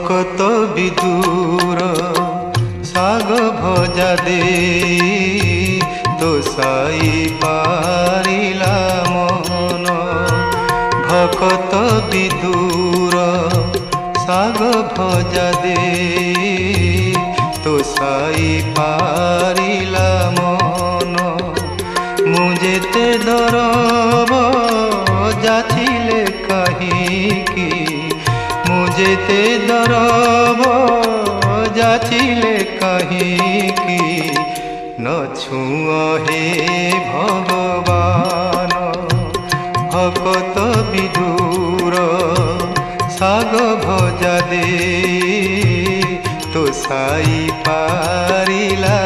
ভকত বিদুর শাগ ভজা দে দোষাই পারিলা মন। ভকত বিদুর শাগ ভজা দে দোষাই পারিলা মন। মু যেতে দরব যাচিলে কাহিকি, মু যেতে দরব যাচিলে কাহিকি। ন ছুঁ হে ভগবান ভকত বিদুর শাগ ভজা দে তো সাই পারিলা